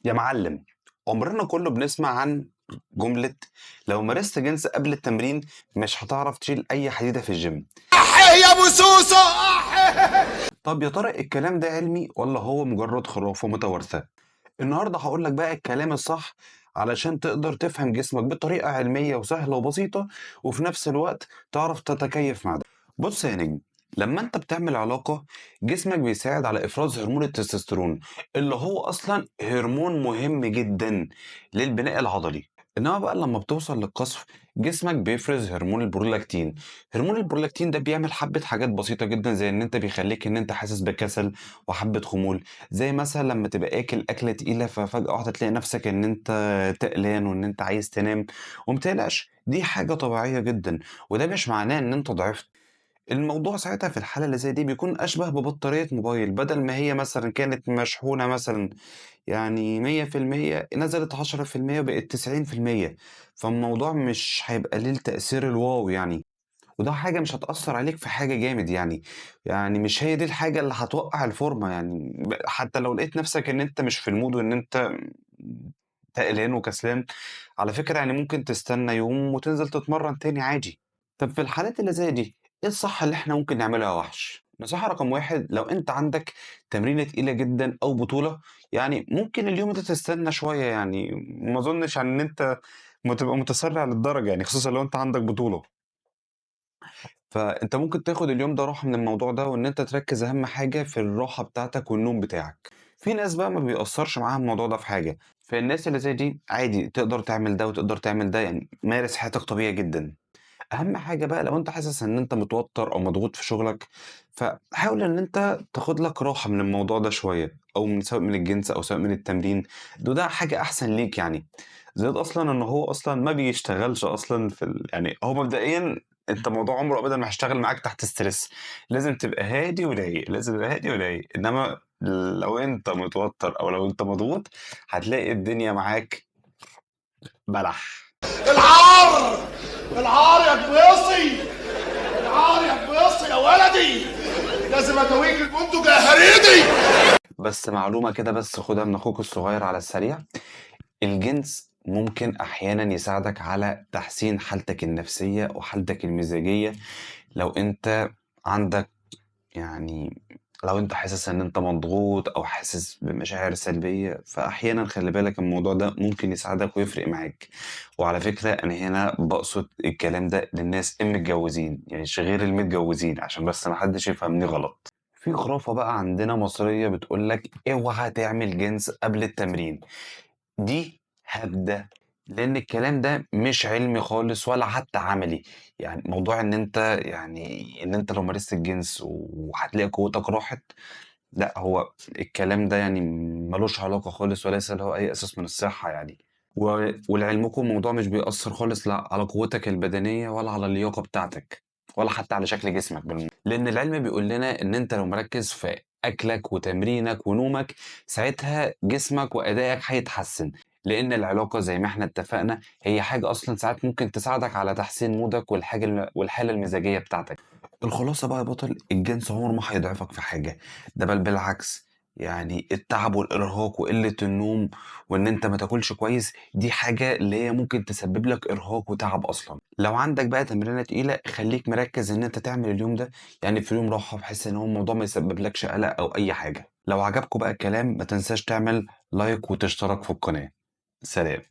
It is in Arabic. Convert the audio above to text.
يا معلم، عمرنا كله بنسمع عن جملة لو مارست جنس قبل التمرين مش هتعرف تشيل أي حديدة في الجيم. احي يا ابو سوسو طب يا ترى الكلام ده علمي ولا هو مجرد خرافة متوارثة؟ النهاردة هقولك بقى الكلام الصح علشان تقدر تفهم جسمك بطريقة علمية وسهلة وبسيطة، وفي نفس الوقت تعرف تتكيف مع ده. بص يا نجم، لما انت بتعمل علاقة جسمك بيساعد على افراز هرمون التستوستيرون، اللي هو اصلا هرمون مهم جدا للبناء العضلي. انما بقى لما بتوصل للقصف جسمك بيفرز هرمون البرولاكتين. هرمون البرولاكتين ده بيعمل حبة حاجات بسيطة جدا، زي ان انت بيخليك ان انت حاسس بكسل وحبة خمول. زي مثلا لما تبقى اكل اكلة تقيلة ففجأة واحدة تلاقي نفسك ان انت تقلان وان انت عايز تنام. ومتقلقش، دي حاجة طبيعية جدا، وده مش معناه ان انت ضعفت. الموضوع ساعتها في الحالة اللي زي دي بيكون أشبه ببطارية موبايل، بدل ما هي مثلا كانت مشحونة مثلا يعني 100%، نزلت 10% وبقت 90%. فالموضوع مش هيبقى ليه التأثير الواو يعني، وده حاجة مش هتأثر عليك في حاجة جامد يعني. يعني مش هي دي الحاجة اللي هتوقع الفورمة يعني، حتى لو لقيت نفسك إن أنت مش في المود وإن أنت تقلان وكسلان، على فكرة يعني ممكن تستنى يوم وتنزل تتمرن تاني عادي. طب في الحالات اللي زي دي ايه الصح اللي احنا ممكن نعمله يا وحش؟ نصيحة رقم واحد، لو انت عندك تمرينة تقيلة جدا او بطولة، يعني ممكن اليوم ده تستنى شوية يعني. ما اظنش ان انت ما تبقى متسرع للدرجة يعني، خصوصا لو انت عندك بطولة. فانت ممكن تاخد اليوم ده راحة من الموضوع ده، وان انت تركز اهم حاجة في الراحة بتاعتك والنوم بتاعك. في ناس بقى ما بيأثرش معاها الموضوع ده في حاجة، فالناس اللي زي دي عادي تقدر تعمل ده وتقدر تعمل ده، يعني مارس حياتك طبيعي جدا. أهم حاجة بقى لو أنت حاسس إن أنت متوتر أو مضغوط في شغلك، فحاول إن أنت تاخد لك راحة من الموضوع ده شوية، أو من سواء من الجنس أو سواء من التمرين. ده حاجة أحسن ليك يعني. زائد أصلا إن هو أصلا ما بيشتغلش أصلا يعني هو مبدئيا أنت موضوع عمره أبدا ما هيشتغل معاك تحت ستريس. لازم تبقى هادي ورايق، لازم تبقى هادي ورايق. إنما لو أنت متوتر أو لو أنت مضغوط هتلاقي الدنيا معاك بلح. العار العار يا كبيصي، العار يا كبيصي يا ولدي، لازم ادويك البندق يا هريدي. بس معلومة كده بس خدها من أخوك الصغير على السريع، الجنس ممكن أحيانا يساعدك على تحسين حالتك النفسية وحالتك المزاجية. لو أنت عندك يعني لو أنت حاسس إن أنت مضغوط أو حاسس بمشاعر سلبية، فأحيانا خلي بالك الموضوع ده ممكن يساعدك ويفرق معاك. وعلى فكرة أنا هنا بقصد الكلام ده للناس المتجوزين، يعني مش غير المتجوزين، عشان بس محدش يفهمني غلط. في خرافة بقى عندنا مصرية بتقولك اوعى تعمل جنس قبل التمرين. دي هبدة، لأن الكلام ده مش علمي خالص ولا حتى عملي. يعني موضوع إن أنت لو مارست الجنس وهتلاقي قوتك راحت، لا، هو الكلام ده يعني ملوش علاقة خالص وليس له أي أساس من الصحة يعني. ولعلمكم الموضوع مش بيأثر خالص لا على قوتك البدنية ولا على اللياقة بتاعتك ولا حتى على شكل جسمك لأن العلم بيقول لنا إن أنت لو مركز في أكلك وتمرينك ونومك، ساعتها جسمك وأدائك هيتحسن. لأن العلاقة زي ما احنا اتفقنا هي حاجة أصلا ساعات ممكن تساعدك على تحسين مودك والحالة المزاجية بتاعتك. الخلاصة بقى يا بطل، الجنس عمره ما هيضعفك في حاجة، ده بل بالعكس. يعني التعب والإرهاق وقلة النوم وإن أنت ما تاكلش كويس، دي حاجة اللي هي ممكن تسبب لك إرهاق وتعب أصلا. لو عندك بقى تمرينة تقيلة خليك مركز إن أنت تعمل اليوم ده يعني في يوم راحة، بحيث إن هو الموضوع ما يسبب لكش قلق أو أي حاجة. لو عجبكم بقى الكلام ما تنساش تعمل لايك وتشترك في القناة. سلام.